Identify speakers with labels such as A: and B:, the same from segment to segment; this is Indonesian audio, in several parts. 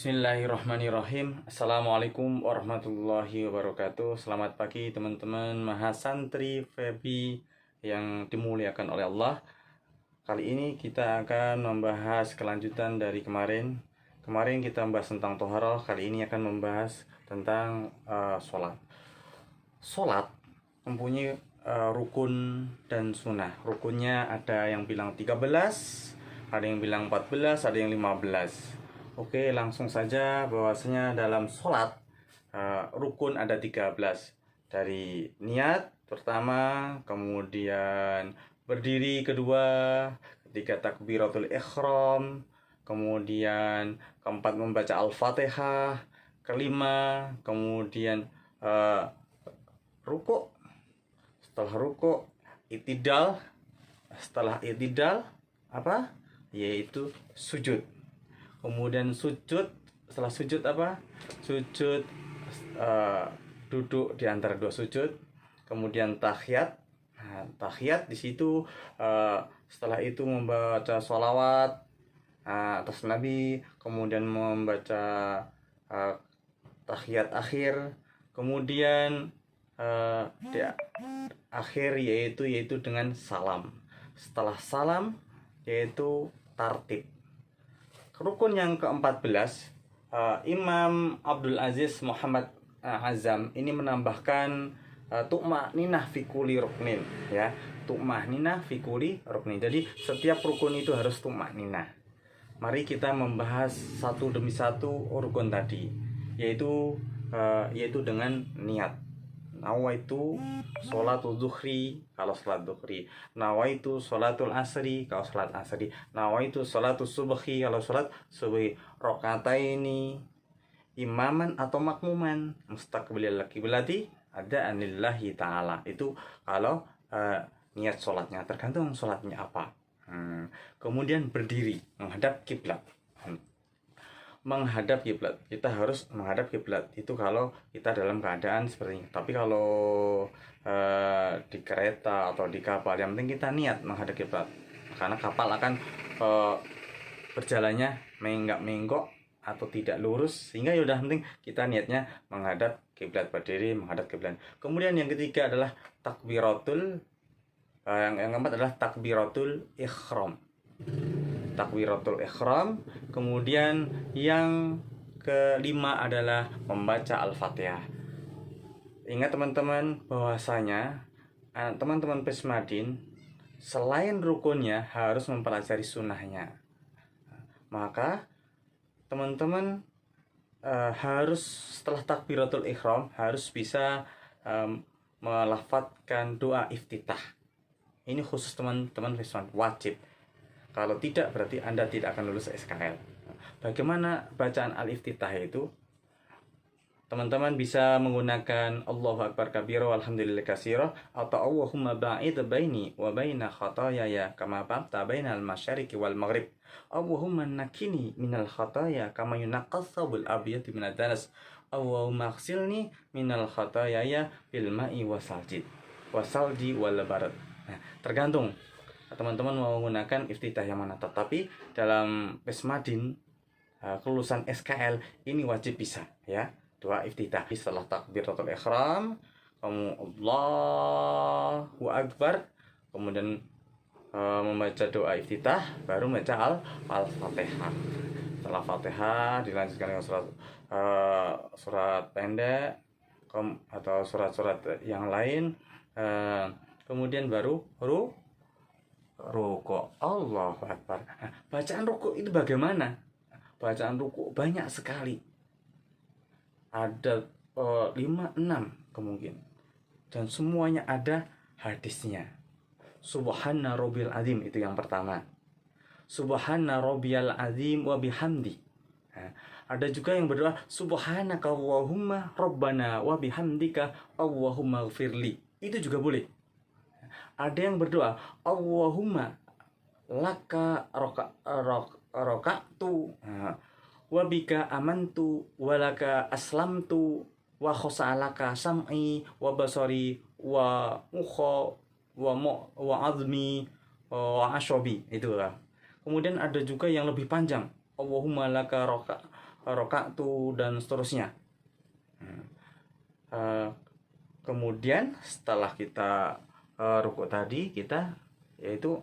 A: Bismillahirrahmanirrahim. Assalamualaikum warahmatullahi wabarakatuh. Selamat pagi teman-teman mahasantri Febi yang dimuliakan oleh Allah. Kali ini kita akan membahas kelanjutan dari kemarin. Kemarin kita membahas tentang toharoh, kali ini akan membahas tentang sholat. Sholat mempunyai rukun dan sunnah. Rukunnya ada yang bilang 13, ada yang bilang 14, ada yang 15. Oke, langsung saja bahwasanya dalam sholat rukun ada 13. Dari niat pertama, kemudian berdiri kedua, ketiga takbiratul ihram, kemudian keempat membaca al-fatihah, kelima kemudian ruku, setelah ruku itidal, setelah itidal apa? Yaitu sujud. Kemudian sujud, setelah sujud apa? Sujud duduk di antara dua sujud. Kemudian tahiyat. Nah, tahiyat di situ setelah itu membaca sholawat atas Nabi, kemudian membaca tahiyat akhir, kemudian di akhir yaitu dengan salam. Setelah salam yaitu tartib. Rukun yang ke-14, Imam Abdul Aziz Muhammad Azam ini menambahkan tu'ma'ninah fi kulli ruknin, ya. Tu'ma'ninah fi kulli ruknin. Jadi setiap rukun itu harus tu'ma'ninah. Mari kita membahas satu demi satu rukun tadi, yaitu dengan niat. Nawaitu sholatul zuhri kalau sholat zuhri, nawaitu sholatul asri kalau sholat asri, nawaitu sholatul subhi kalau sholat subhi, rokataini imaman atau makmuman mustaqbilal qiblati ada anillahi ta'ala. Itu kalau niat sholatnya, tergantung sholatnya apa. Kemudian berdiri menghadap kiblat. Menghadap kiblat, kita harus menghadap kiblat itu kalau kita dalam keadaan seperti ini. Tapi kalau di kereta atau di kapal, yang penting kita niat menghadap kiblat, karena kapal akan berjalannya menggak-menggok atau tidak lurus, sehingga yaudah penting kita niatnya menghadap kiblat, berdiri menghadap kiblat. Kemudian yang ketiga adalah takbiratul yang keempat adalah takbiratul ihram. Takbiratul ihram. Kemudian yang kelima adalah membaca al-fatihah. Ingat teman-teman bahwasanya teman-teman Pesmadin selain rukunnya harus mempelajari sunnahnya. Maka teman-teman harus setelah takbiratul ihram harus bisa melafadzkan doa iftitah. Ini khusus teman-teman Pesmadin, wajib. Kalau tidak berarti Anda tidak akan lulus SKL. Bagaimana bacaan al-iftitah itu? Teman-teman bisa menggunakan Allahu Akbar kabira walhamdulillah katsira atau Allahumma ba'id baini wa baina khataayaya kama ba'adta bainal masyariqi wal maghrib. Allahumma nakkini minal khataaya kama yunaqqas thawbul abyad minad danas. Allahumma ighsilni minal khataayaya bil ma'i wasalji wal barad. Nah, tergantung teman-teman mau menggunakan iftitah yang mana, tetapi dalam Pesmadin kelulusan SKL ini wajib bisa, ya, doa iftitah. Setelah takbiratul ihram kamu Allahu Akbar, kemudian membaca doa iftitah, baru membaca al-fatihah. Setelah fatihah dilanjutkan dengan surat pendek atau surat-surat yang lain, kemudian baru ruku. Allahu Akbar. Nah, bacaan ruku itu bagaimana? Bacaan ruku banyak sekali. Ada 5-6 kemungkinan. Dan semuanya ada hadisnya. Subhana Rabbil Azim itu yang pertama. Subhana Rabbiyal Azim wa bihamdi. Nah, ada juga yang berdoa Subhanaka Allahumma Rabbana wa bihamdika Allahumma gfirli. Itu juga boleh. Ada yang berdoa Allahumma laka roka'tu wa bika amantu wa laka aslamtu wa khosa'alaka sam'i wa basari wa mukha wa azmi wa ashobi. Itu lah. Kemudian ada juga yang lebih panjang, Allahumma laka roka'tu, dan seterusnya. Kemudian setelah kita rukuk tadi, kita yaitu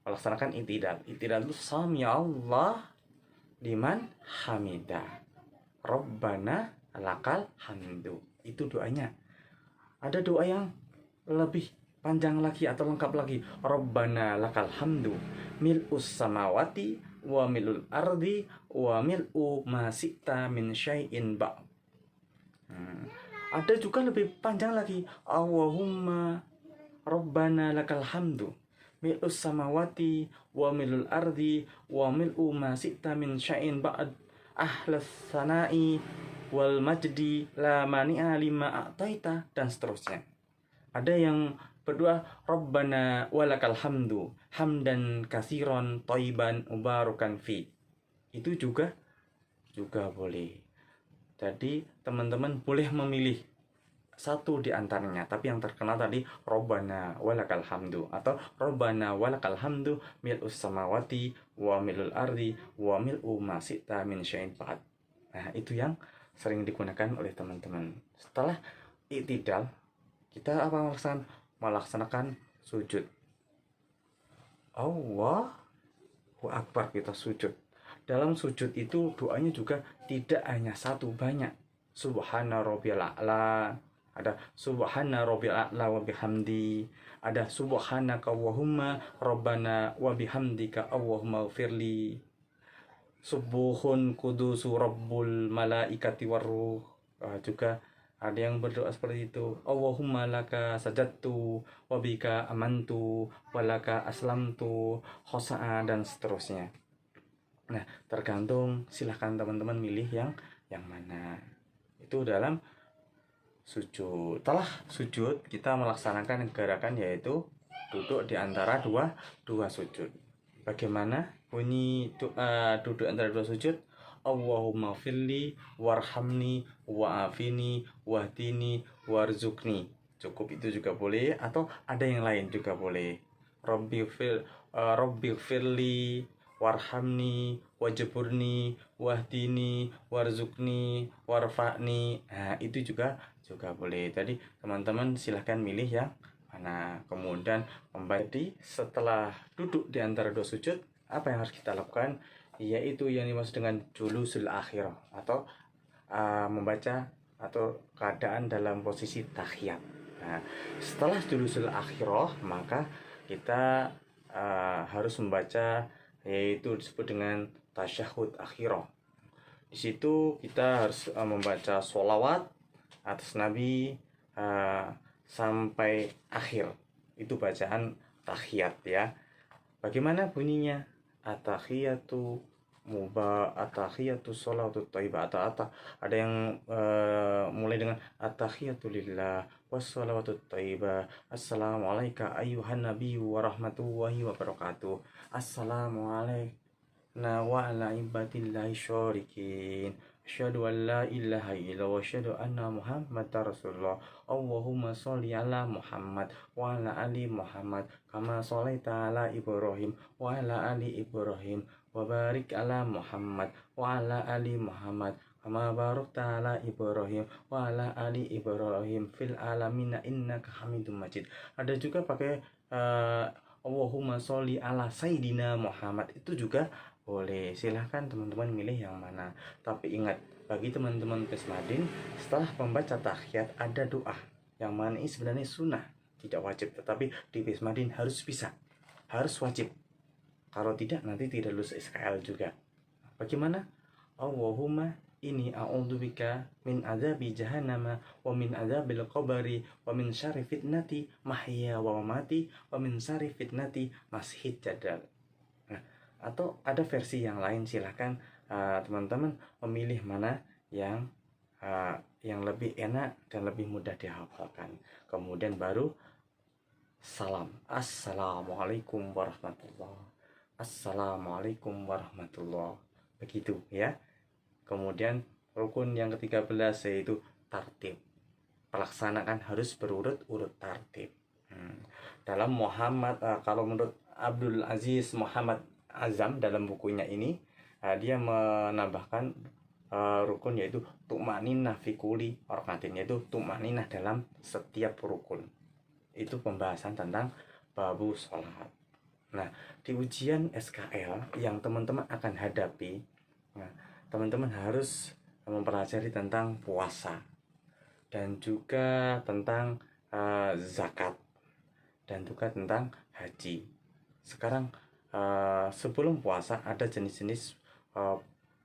A: melaksanakan i'tidal. I'tidal itu sami Allah liman hamidah, Rabbana lakal hamdu. Itu doanya. Ada doa yang lebih panjang lagi atau lengkap lagi. Rabbana lakal hamdu mil'us samawati wa mil'ul ardi wa mil'u ma syi'ta min syai'in ba'd. Ada juga lebih panjang lagi. Allahumma Rabbana lakal hamdu mil'us samawati wa mil'ul ardi wa mil'u ma syi'ta min syai'in ba'd ahlas sana'i wal majdi la mani'a lima a'taita, dan seterusnya. Ada yang berdoa Rabbana walakal hamdu hamdan kasiron thayyiban mubarakan fi. Itu juga boleh. Jadi teman-teman boleh memilih satu di antaranya, tapi yang terkenal tadi Rabbana walakal hamdu atau Rabbana walakal hamdu mil'us samawati wa mil'ul ardi wa mil'u ma syi'ta min syai'in ba'd. Nah, itu yang sering digunakan oleh teman-teman. Setelah i'tidal, kita apa melaksanakan sujud. Allahu Akbar, kita sujud. Dalam sujud itu doanya juga tidak hanya satu, banyak. Subhana rabbiyal a'la, ada subhana rabbiyal a'la wa bihamdi, ada subhanaka Allahumma rabbana wa bihamdika Allahumma ighfirli, subuhun kudusu rabbul malaikati waruh. Juga ada yang berdoa seperti itu. Allahumma laka sajadtu wa bika amantu wa laka aslamtu khosa'a, dan seterusnya. Nah, tergantung, silahkan teman-teman milih yang mana. Itu dalam sujud. Setelah sujud, kita melaksanakan gerakan yaitu duduk di antara dua sujud. Bagaimana bunyi duduk antara dua sujud? Allahumma firli warhamni wa'afini wahdini warzuqni. Cukup itu juga boleh, atau ada yang lain juga boleh. Rabbi firli warhamni wajburni wahdini warzuqni warfa'ni. Nah, itu juga boleh. Jadi teman-teman silahkan milih yang mana. Kemudian membaca. Setelah duduk di antara dua sujud, apa yang harus kita lakukan? Yaitu yang dimaksud dengan julusul akhirah, atau membaca atau keadaan dalam posisi tahiyat. Nah, setelah julusul akhirah, maka kita harus membaca, yaitu disebut dengan tasyahud akhirah. Di situ kita harus membaca sholawat atas Nabi sampai akhir. Itu bacaan tahiyat ya. Bagaimana bunyinya? At-tahiyatu sholawatu thayyibah, atau ada yang mulai dengan at-tahiyatu lillah wassalawatu thayyibah, assalamu alayka ayyuhan nabiyyu wa rahmatullahi wa barakatuh, assalamu alayna wa ala ibadillahi syarikin, asyhadu an la ilaha illallah wa asyhadu anna muhammadar rasulullah, Allahumma sholli ala Muhammad wa ala ali Muhammad kama sholaita ala Ibrahim wa ala ali Ibrahim wa barik ala Muhammad wa ala ali Muhammad kama barakta ala Ibrahim wa ala ali Ibrahim fil alamin innaka Hamidum Majid. Ada juga pakai Allahumma sholli ala Sayyidina Muhammad. Itu juga boleh. Silahkan teman-teman milih yang mana. Tapi ingat, bagi teman-teman Pesmadin, setelah membaca tahiyat ada doa yang mana ini sebenarnya sunnah, tidak wajib, tetapi di Pesmadin harus bisa, harus wajib. Kalau tidak, nanti tidak lulus SKL juga. Bagaimana? Allahumma inni a'udzubika min adzabi jahannama wa min adzabil qabri wa min syarri fitnati mahya wa mamati wa min syarri fitnati masihid jadal. Nah, atau ada versi yang lain, silahkan teman-teman memilih mana yang lebih enak dan lebih mudah dihafalkan. Kemudian baru salam. Assalamualaikum warahmatullahi. Assalamualaikum warahmatullahi. Begitu ya. Kemudian rukun yang ke-13 yaitu tartib. Pelaksanaan harus berurut-urut tartib. Dalam Muhammad, kalau menurut Abdul Aziz Muhammad Azam dalam bukunya ini, dia menambahkan rukun, yaitu tumaninah fi kulli rakatin, yaitu tumaninah dalam setiap rukun. Itu pembahasan tentang babu sholat. Nah, di ujian SKL yang teman-teman akan hadapi, nah, teman-teman harus mempelajari tentang puasa dan juga tentang zakat dan juga tentang haji. Sekarang sebelum puasa ada jenis-jenis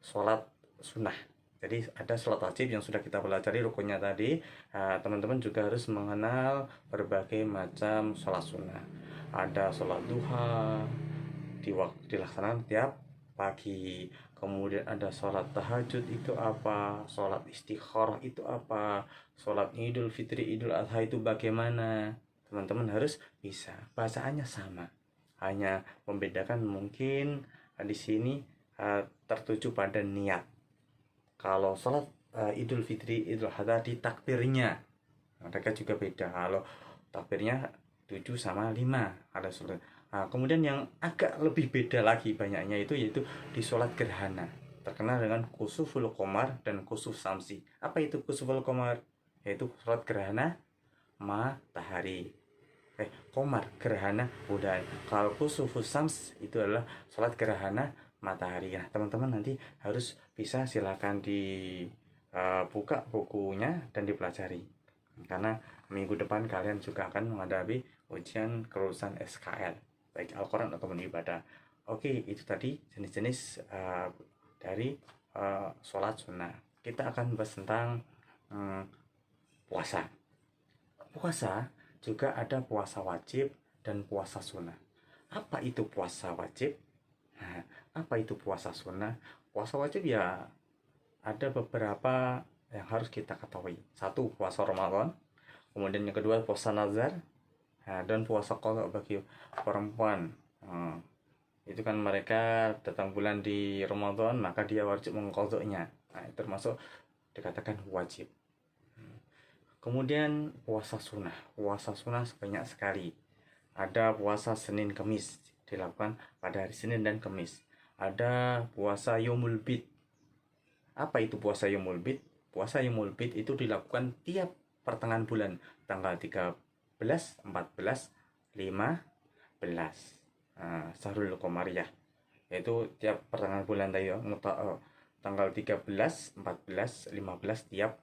A: sholat sunnah. Jadi ada sholat wajib yang sudah kita pelajari rukunnya tadi. Teman-teman juga harus mengenal berbagai macam sholat sunnah. Ada sholat duha dilaksanakan tiap pagi. Kemudian ada sholat tahajud itu apa, sholat istikharah itu apa, sholat idul fitri, idul adha itu bagaimana. Teman-teman harus bisa. Bacaannya sama, hanya membedakan mungkin di sini tertuju pada niat. Kalau sholat idul fitri, idul adha di takbirnya mereka juga beda. Kalau takbirnya 7 sama 5 ada sholat. Kemudian yang agak lebih beda lagi banyaknya itu yaitu di sholat gerhana, terkenal dengan kusuful qamar dan kusuf samsi. Apa itu kusuful qamar? Yaitu sholat gerhana matahari. Qamar gerhana bulan. Kalau kusufus sams itu adalah sholat gerhana matahari. Nah, teman-teman nanti harus bisa, silakan dibuka bukunya dan dipelajari, karena minggu depan kalian juga akan menghadapi ujian kelulusan SKL, baik Al-Quran ataupun ibadah. Oke, itu tadi jenis-jenis dari sholat sunnah. Kita akan bahas tentang puasa. Puasa juga ada puasa wajib dan puasa sunnah. Apa itu puasa wajib? Nah, apa itu puasa sunnah? Puasa wajib ya ada beberapa yang harus kita ketahui. Satu, puasa Ramadan. Kemudian yang kedua, puasa nazar. Dan puasa qadha bagi perempuan. Itu kan mereka datang bulan di Ramadan, maka dia wajib mengqadhanya. Nah, itu termasuk dikatakan wajib. Kemudian puasa sunnah. Puasa sunnah sebanyak sekali. Ada puasa Senin Kemis, dilakukan pada hari Senin dan Kemis. Ada puasa Yaumul Bid. Apa itu puasa Yaumul Bid? Puasa Yaumul Bid itu dilakukan tiap pertengahan bulan, tanggal 13, 14, 15 Syahrul Qomariyah, yaitu tiap pertengahan bulan tadi, tanggal 13, 14, 15 tiap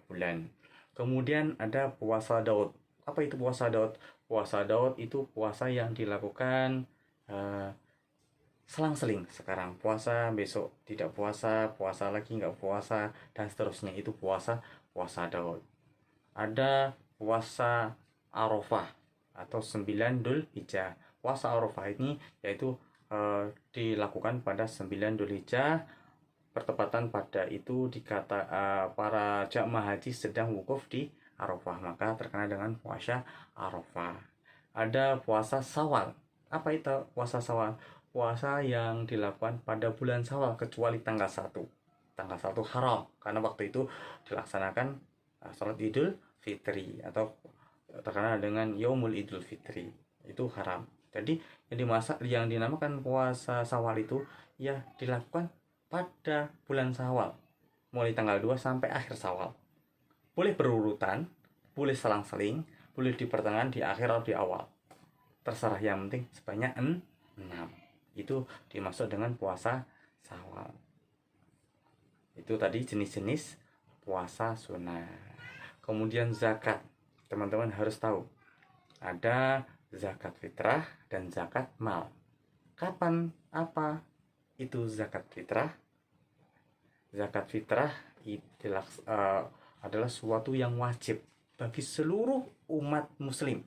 A: bulan. Kemudian ada puasa Daud. Apa itu puasa Daud? Puasa Daud itu puasa yang dilakukan selang-seling. Sekarang puasa, besok tidak puasa, puasa lagi nggak puasa, dan seterusnya. Itu puasa Daud. Ada puasa Arafah atau 9 Dzulhijjah. Puasa Arafah ini yaitu dilakukan pada 9 Dzulhijjah, bertepatan pada itu dikata para jamaah haji sedang wukuf di Arafah, maka terkenal dengan puasa Arafah. Ada puasa Syawal. Apa itu puasa Syawal? Puasa yang dilakukan pada bulan Syawal kecuali tanggal 1. Tanggal 1 haram karena waktu itu dilaksanakan salat Idul Fitri atau terkenal dengan Yaumul Idul Fitri. Itu haram. Jadi yang dinamakan puasa Syawal itu ya dilakukan pada bulan Syawal, mulai tanggal 2 sampai akhir Syawal. Boleh berurutan, boleh selang-seling, boleh di pertengahan, di akhir, atau di awal. Terserah, yang penting sebanyak 6. Itu dimaksud dengan puasa Syawal. Itu tadi jenis-jenis puasa sunnah. Kemudian zakat. Teman-teman harus tahu. Ada zakat fitrah dan zakat mal. Kapan apa itu zakat fitrah? Zakat fitrah adalah suatu yang wajib bagi seluruh umat muslim.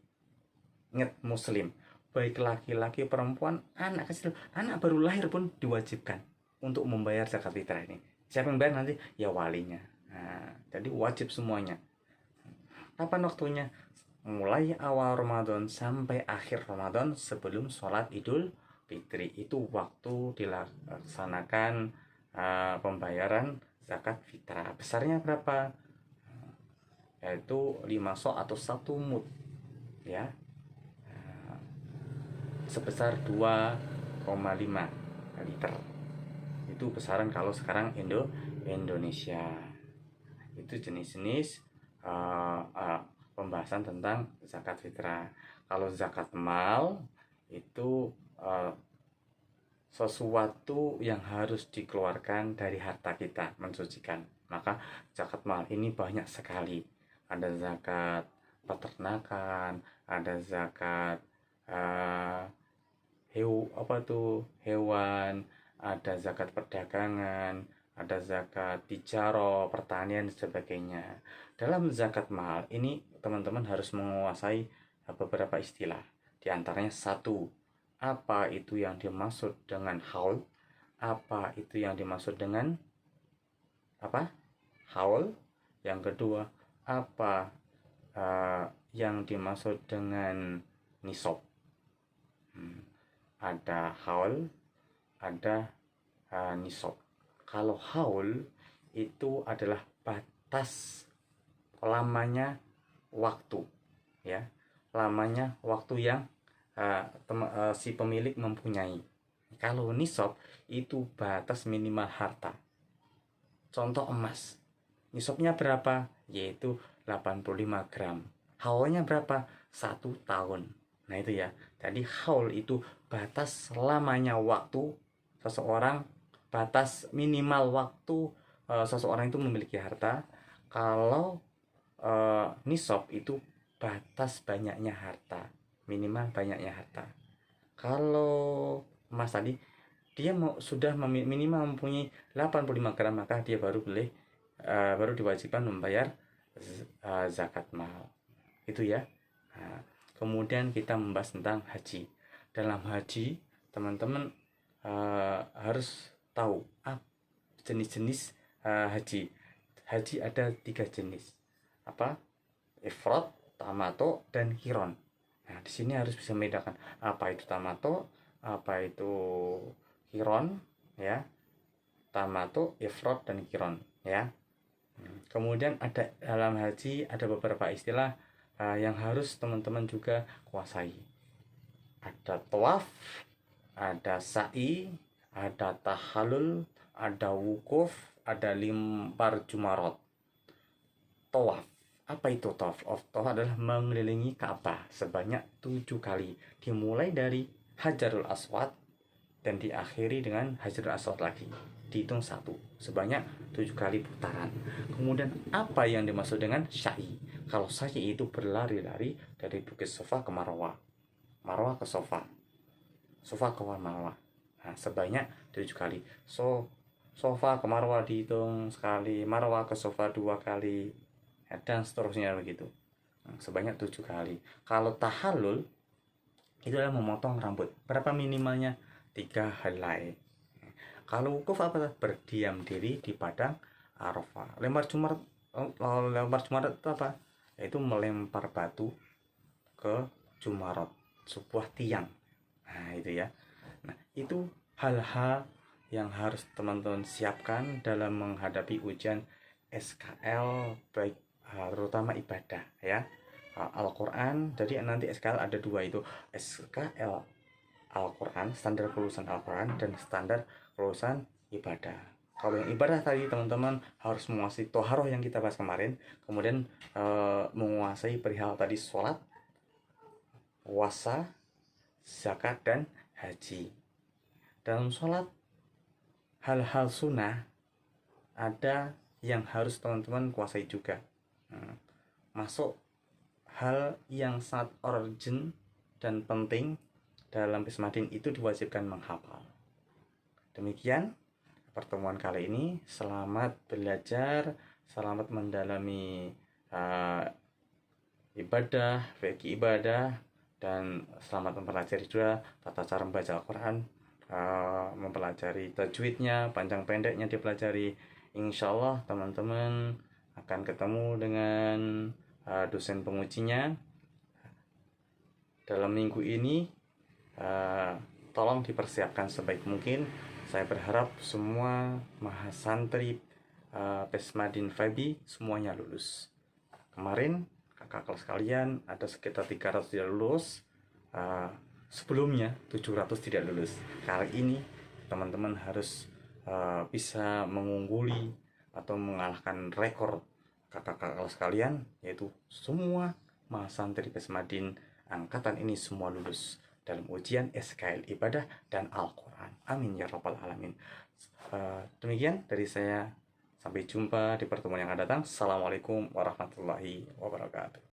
A: Ingat, muslim, baik laki-laki, perempuan, anak kecil, anak baru lahir pun diwajibkan untuk membayar zakat fitrah ini. Siapa yang bayar nanti? Ya walinya. Nah, jadi wajib semuanya. Kapan waktunya? Mulai awal Ramadan sampai akhir Ramadan sebelum sholat Idul Fitri. Itu waktu dilaksanakan pembayaran zakat fitrah. Besarnya berapa? Yaitu 5 sok atau 1 mud, ya, sebesar 2,5 liter. Itu besaran kalau sekarang Indonesia. Itu jenis-jenis pembahasan tentang zakat fitrah. Kalau zakat mal itu sesuatu yang harus dikeluarkan dari harta kita, mensucikan. Maka zakat mal ini banyak sekali. Ada zakat peternakan, ada zakat hewan, ada zakat perdagangan, ada zakat tijaro, pertanian dan sebagainya. Dalam zakat mal ini teman-teman harus menguasai beberapa istilah. Di antaranya satu, apa itu yang dimaksud dengan haul? Apa itu yang dimaksud dengan apa? Haul. Yang kedua, apa yang dimaksud dengan nisab? Ada haul, ada nisab. Kalau haul itu adalah batas lamanya waktu, ya, lamanya waktu yang si pemilik mempunyai. Kalau nisab itu batas minimal harta. Contoh emas, nisabnya berapa? Yaitu 85 gram. Haulnya berapa? 1 tahun. Nah itu ya. Jadi haul itu batas lamanya waktu seseorang, batas minimal waktu seseorang itu memiliki harta. Kalau nisab itu batas banyaknya harta, minimal banyaknya harta. Kalau emas tadi dia sudah minimal mempunyai 85 gram, maka dia baru baru diwajibkan membayar zakat mal. Itu ya. Nah, kemudian kita membahas tentang haji. Dalam haji teman-teman harus tahu jenis-jenis haji. Haji ada 3 jenis. Apa? Ifrad, tamato, dan qiron. Nah, di sini harus bisa membedakan apa itu tamato, apa itu qiron, ya. Tamato, ifrad, dan qiron, ya. Kemudian ada dalam haji ada beberapa istilah yang harus teman-teman juga kuasai. Ada tawaf, ada sa'i, ada tahallul, ada wukuf, ada limpar jumarat. Tawaf. Apa itu tawaf? Tawaf adalah mengelilingi Ka'bah sebanyak 7 kali. Dimulai dari Hajarul Aswad dan diakhiri dengan Hajarul Aswad lagi. Dihitung 1, sebanyak 7 kali putaran. Kemudian apa yang dimaksud dengan sya'i? Kalau sya'i itu berlari-lari dari Bukit Sofa ke Marwah, Marwah ke Sofa, Sofa ke Marwah. Nah, sebanyak 7 kali. Sofa ke Marwah dihitung sekali, Marwah ke Sofa 2 kali, dan seterusnya begitu. Sebanyak 7 kali. Kalau tahallul itu adalah memotong rambut. Berapa minimalnya? 3 helai. Kalau wukuf apa? Berdiam diri di padang Arafah. Lempar jumarat itu apa? Yaitu melempar batu ke jumarat, sebuah tiang. Nah itu ya. Nah itu hal-hal yang harus teman-teman siapkan dalam menghadapi ujian SKL, baik terutama ibadah, ya. Al-Quran. Jadi nanti SKL ada 2 itu, SKL Al-Quran, standar kelulusan Al-Quran, dan standar kelulusan ibadah. Kalau yang ibadah tadi teman-teman harus menguasai toharoh yang kita bahas kemarin, kemudian menguasai perihal tadi sholat, puasa, zakat, dan haji. Dalam sholat, hal-hal sunnah ada yang harus teman-teman kuasai juga. Masuk hal yang sangat urgent dan penting dalam Bismadin itu diwajibkan menghafal. Demikian pertemuan kali ini. Selamat belajar, selamat mendalami ibadah, fikih ibadah, dan selamat mempelajari juga tata cara membaca Al-Quran, mempelajari tajwidnya, panjang pendeknya dipelajari. Insya Allah teman-teman akan ketemu dengan dosen pengujinya dalam minggu ini. Tolong dipersiapkan sebaik mungkin. Saya berharap semua mahasantri Bismadin Fabi semuanya lulus. Kemarin kakak kelas kalian ada sekitar 300 tidak lulus, sebelumnya 700 tidak lulus. Kali ini teman-teman harus bisa mengungguli atau mengalahkan rekor kakak-kakak kelas kalian, yaitu semua mahasantri Pesmadin angkatan ini semua lulus dalam ujian SKL Ibadah dan Al-Quran. Amin ya rabbal alamin. Demikian dari saya. Sampai jumpa di pertemuan yang akan datang. Assalamualaikum warahmatullahi wabarakatuh.